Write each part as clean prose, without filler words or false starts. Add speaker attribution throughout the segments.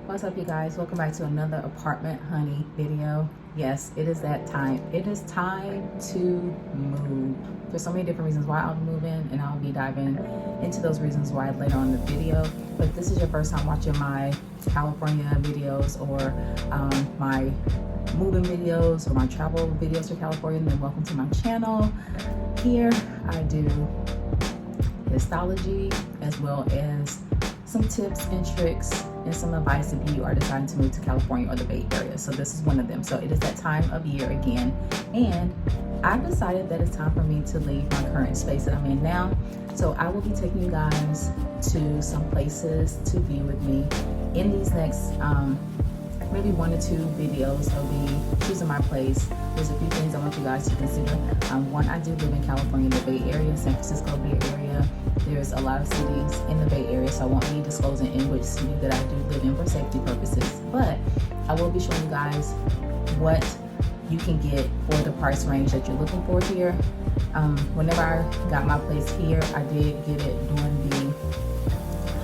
Speaker 1: What's up, you guys? Welcome back to another Apartment Honey video. Yes, it is that time. It is time to move. There's so many different reasons why I'm moving, and I'll be diving into those reasons why later on in the video. But if this is your first time watching my California videos or my moving videos or my travel videos to California, then welcome to my channel. Here I do histology as well as some tips and tricks and some advice if you are deciding to move to California or the Bay Area. So this is one of them. So it is that time of year again, and I've decided that it's time for me to leave my current space that I'm in now. So I will be taking you guys to some places to be with me in these next maybe 1 or 2 videos of me choosing my place. There's a few things I want you guys to consider. One, I do live in California, the Bay Area, San Francisco Bay Area. There's a lot of cities in the Bay Area, so I won't be disclosing in which city that I do live in for safety purposes. But I will be showing you guys what you can get for the price range that you're looking for here. Whenever I got my place here, I did get it during the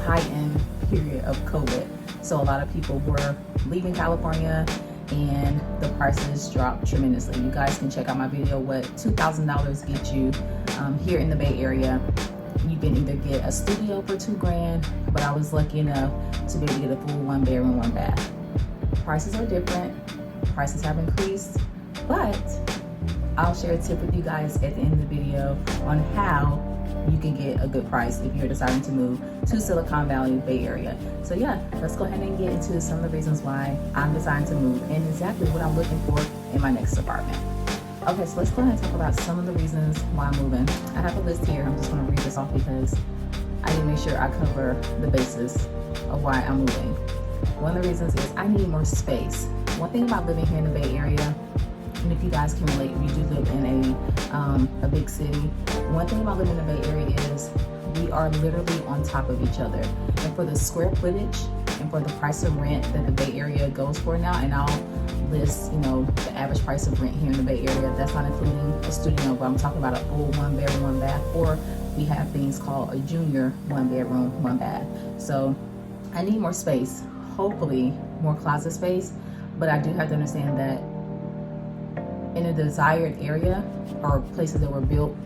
Speaker 1: high-end period of COVID. So a lot of people were leaving California and the prices dropped tremendously. You guys can check out my video what $2,000 get you here in the Bay Area. You can either get a studio for $2,000, but I was lucky enough to be able to get a full 1-bedroom, 1-bath. Prices are different, prices have increased, but I'll share a tip with you guys at the end of the video on how you can get a good price if you're deciding to move to Silicon Valley, Bay Area. So yeah, let's go ahead and get into some of the reasons why I'm deciding to move and exactly what I'm looking for in my next apartment. Okay, so let's go ahead and talk about some of the reasons why I'm moving. I have a list here. I'm just going to read this off because I need to make sure I cover the basis of why I'm moving. One of the reasons is I need more space. One thing about living here in the Bay Area, and if you guys can relate, if you do live in a big city, one thing about living in the Bay Area is we are literally on top of each other. And for the square footage and for the price of rent that the Bay Area goes for now, and I'll list, the average price of rent here in the Bay Area, that's not including a studio, but I'm talking about a full 1-bedroom, 1-bath, or we have things called a junior 1-bedroom, 1-bath. So I need more space, hopefully more closet space, but I do have to understand that in a desired area or places that were built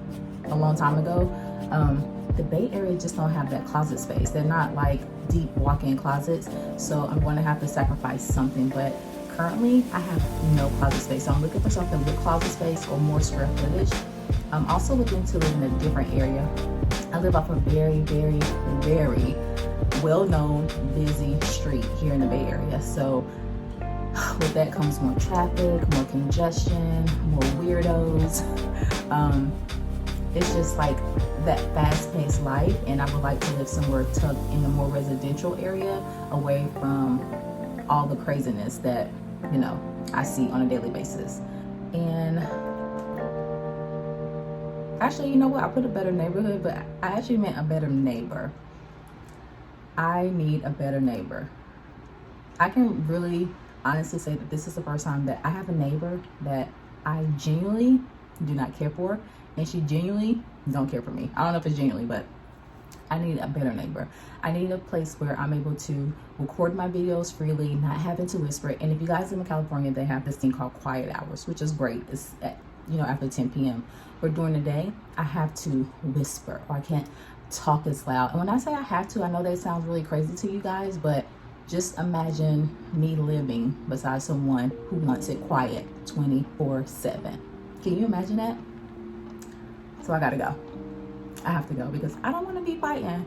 Speaker 1: a long time ago, the Bay Area just don't have that closet space. They're not like deep walk-in closets, so I'm going to have to sacrifice something. But currently I have no closet space, so I'm looking for something with closet space or more square footage. I'm also looking to live in a different area. I live off a very, very, very well-known busy street here in the Bay Area, so with that comes more traffic, more congestion, more weirdos. It's just like that fast-paced life, and I would like to live somewhere tucked in a more residential area away from all the craziness that I see on a daily basis. And actually, you know what, I put a better neighborhood, but I actually meant a better neighbor. I need a better neighbor. I can really honestly say that this is the first time that I have a neighbor that I genuinely do not care for, and she genuinely don't care for me. I don't know if it's genuinely, but I need a better neighbor. I need a place where I'm able to record my videos freely, not having to whisper. And if you guys live in California, they have this thing called quiet hours, which is great. It's at, after 10 p.m. But during the day, I have to whisper, or I can't talk as loud. And when I say I have to, I know that sounds really crazy to you guys, but just imagine me living beside someone who wants it quiet 24/7. Can you imagine that? So I gotta go. I have to go because I don't want to be fighting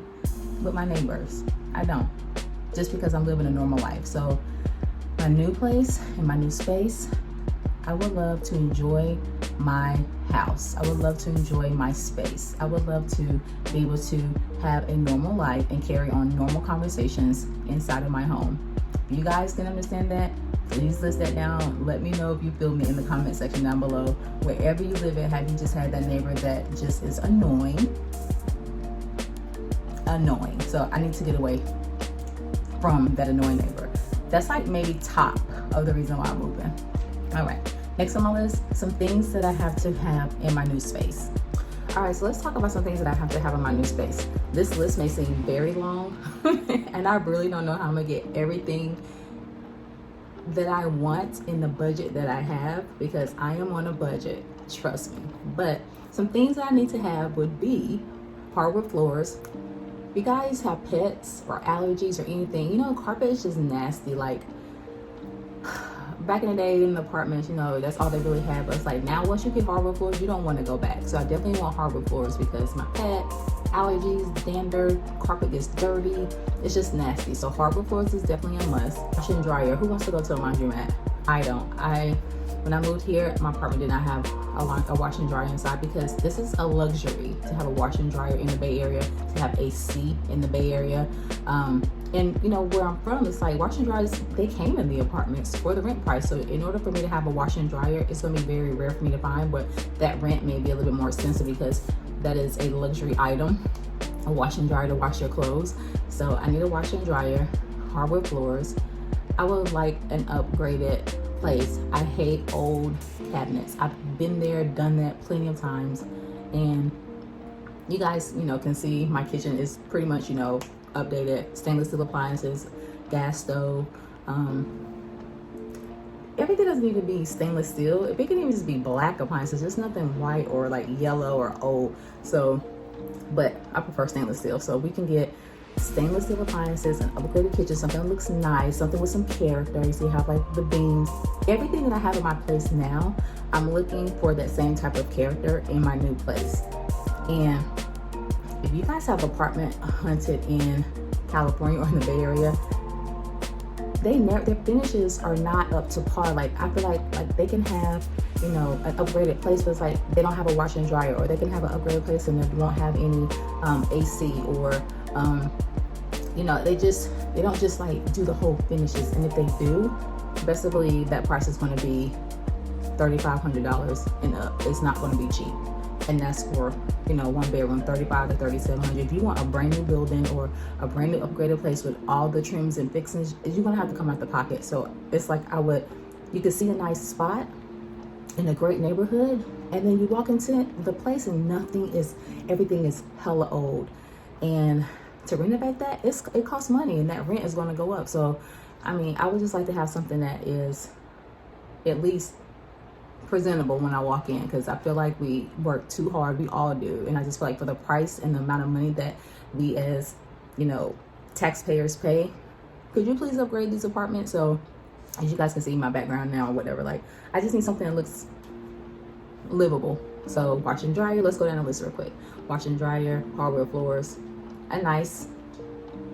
Speaker 1: with my neighbors. I don't. Just because I'm living a normal life. So my new place and my new space, I would love to enjoy my house. I would love to enjoy my space. I would love to be able to have a normal life and carry on normal conversations inside of my home. If you guys can understand that, please list that down. Let me know if you feel me in the comment section down below. Wherever you live in, have you just had that neighbor that just is annoying? So I need to get away from that annoying neighbor. That's like maybe top of the reason why I'm moving. All right, next on my list, some things that I have to have in my new space. All right, so let's talk about some things that I have to have in my new space. This list may seem very long, and I really don't know how I'm gonna get everything that I want in the budget that I have, because I am on a budget, trust me. But some things that I need to have would be hardwood floors. If you guys have pets or allergies or anything, you know, carpet is just nasty. Like, back in the day in the apartments, you know, that's all they really had. But it's like now, once you get hardwood floors, you don't want to go back. So I definitely want hardwood floors because my pet, allergies, dander, carpet gets dirty. It's just nasty. So hardwood floors is definitely a must. Washer and dryer. Who wants to go to a laundromat? I don't. When I moved here, my apartment did not have a washer and dryer inside, because this is a luxury to have a washer and dryer in the Bay Area, to have AC in the Bay Area. And you know, where I'm from, it's like washer and dryers, they came in the apartments for the rent price. So in order for me to have a washer and dryer, it's gonna be very rare for me to find, but that rent may be a little bit more expensive because that is a luxury item, a washer and dryer to wash your clothes. So I need a washer and dryer, hardwood floors. I would like an upgraded place. I hate old cabinets. I've been there, done that plenty of times. And you guys, you know, can see my kitchen is pretty much, you know, updated. Stainless steel appliances, gas stove. Everything doesn't need to be stainless steel. If it can even just be black appliances, there's nothing white or like yellow or old. So, but I prefer stainless steel. So we can get stainless steel appliances, an upgraded kitchen, something that looks nice, something with some character. You see, have like the beams. Everything that I have in my place now, I'm looking for that same type of character in my new place. And if you guys have apartment hunted in California or in the Bay Area, their finishes are not up to par. Like, I feel like they can have, you know, an upgraded place, but it's like they don't have a washer and dryer, or they can have an upgraded place and they won't have any AC, or you know, they don't just like do the whole finishes. And if they do, basically that price is going to be $3,500 and up. It's not going to be cheap. And that's for, you know, one bedroom, $3,500 to $3,700. If you want a brand new building or a brand new upgraded place with all the trims and fixings, you're gonna have to come out the pocket. So it's like you could see a nice spot in a great neighborhood, and then you walk into the place and everything is hella old. And to renovate that, it costs money, and that rent is gonna go up. So, I mean, I would just like to have something that is at least presentable when I walk in, because I feel like we work too hard. We all do. And I just feel like for the price and the amount of money that we as, you know, taxpayers pay, could you please upgrade these apartments? So as you guys can see my background now or whatever, like I just need something that looks livable. So washer and dryer, let's go down the list real quick. Washer and dryer, hardwood floors, a nice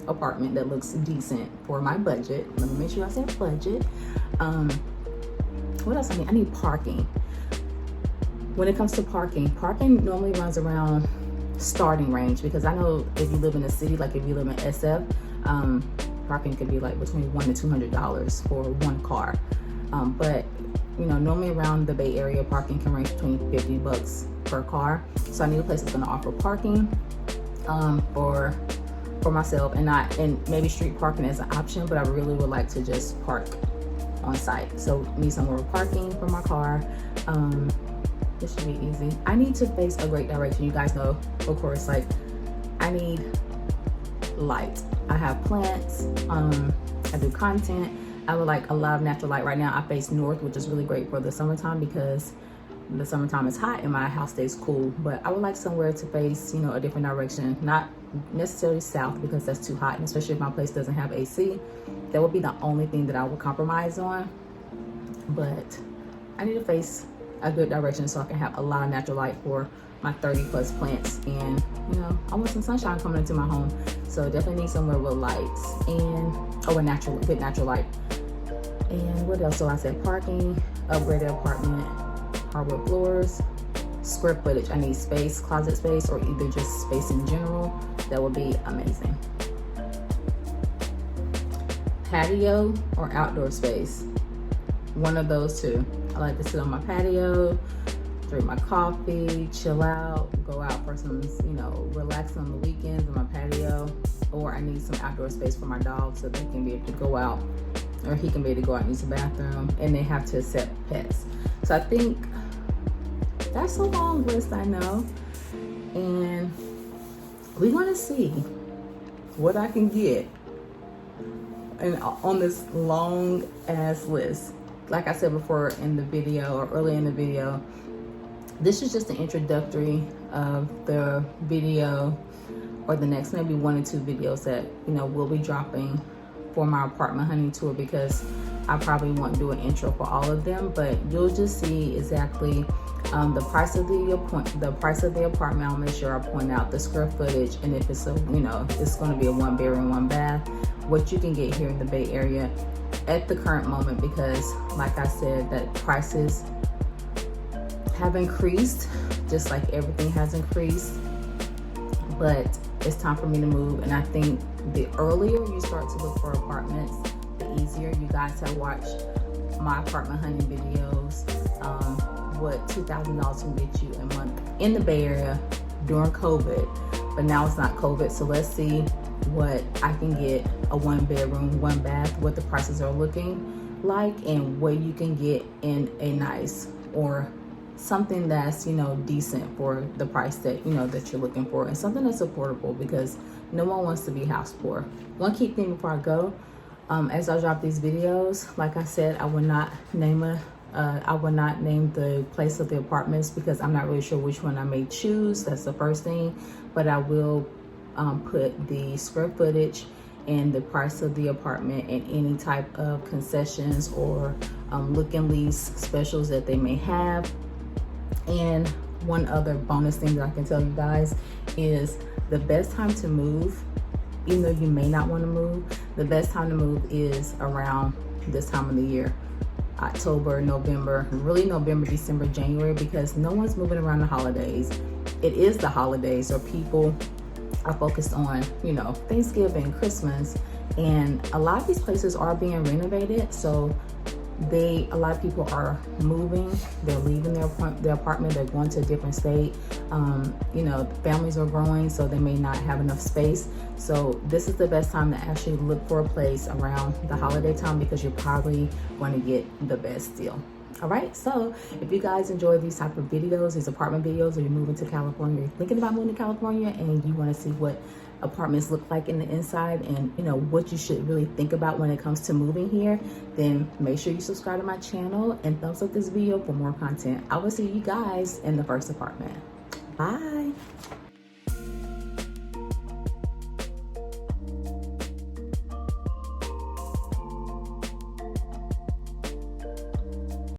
Speaker 1: apartment that looks decent for my budget. Let me make sure I say budget. What else I need? I need parking. When it comes to parking normally runs around starting range, because I know if you live in a city, like if you live in SF, parking could be like between $100 to $200 for one car. But you know, normally around the Bay Area, parking can range between $50 per car. So I need a place that's going to offer parking for myself, and maybe street parking as an option. But I really would like to just park on site. So need somewhere with parking for my car. This should be easy. I need to face a great direction. You guys know, of course, like I need light. I have plants. I do content. I would like a lot of natural light. Right now I face north, which is really great for the summertime, because the summertime is hot and my house stays cool. But I would like somewhere to face, you know, a different direction, not necessarily south, because that's too hot, and especially if my place doesn't have AC. That would be the only thing that I would compromise on. But I need to face a good direction so I can have a lot of natural light for my 30+ plants. And you know, I want some sunshine coming into my home, so definitely need somewhere with lights and good natural light. And what else? So I said parking, upgraded apartment, hardwood floors, square footage. I need space, closet space, or either just space in general. That would be amazing. Patio or outdoor space, one of those two. I like to sit on my patio, drink my coffee, chill out, go out for some, you know, relax on the weekends on my patio. Or I need some outdoor space for my dog so they can be able to go out, or he can be able to go out and use the bathroom, and they have to accept pets. So I think that's a long list, I know. and we're gonna see what I can get and on this long ass list. Like I said before in the video, or earlier in the video, this is just an introductory of the video, or the next maybe 1 or 2 videos that, you know, we'll be dropping for my apartment hunting tour, because I probably won't do an intro for all of them, but you'll just see exactly the price of the apartment. I'll make sure I point out the square footage, and if it's a, you know, it's going to be a 1-bedroom, 1-bath, what you can get here in the Bay Area at the current moment, because like I said, that prices have increased, just like everything has increased. But it's time for me to move, and I think the earlier you start to look for apartments, the easier. You guys have watched my apartment hunting videos, what $2,000 can get you a month in the Bay Area during COVID, but now it's not COVID. So let's see what I can get a 1-bedroom, 1-bath, what the prices are looking like, and what you can get in a nice, or something that's, you know, decent for the price that, you know, that you're looking for, and something that's affordable, because no one wants to be house poor. One key thing before I go, as I drop these videos, like I said, I will not name the place of the apartments, because I'm not really sure which one I may choose. That's the first thing. But I will put the square footage and the price of the apartment, and any type of concessions or look and lease specials that they may have. And one other bonus thing that I can tell you guys is the best time to move, even though you may not want to move, the best time to move is around this time of the year. October, November, really November, December, January, because no one's moving around the holidays. It is the holidays, or people are focused on, you know, Thanksgiving, Christmas, and a lot of these places are being renovated. So a lot of people are moving, they're leaving their apartment, they're going to a different state. You know, families are growing, so they may not have enough space. So this is the best time to actually look for a place around the holiday time, because you're probably going to get the best deal. All right, so if you guys enjoy these type of videos, these apartment videos, or you're moving to California, you're thinking about moving to California, and you want to see what apartments look like in the inside, and you know what you should really think about when it comes to moving here, then make sure you subscribe to my channel and thumbs up this video for more content. I will see you guys in the first apartment. Bye.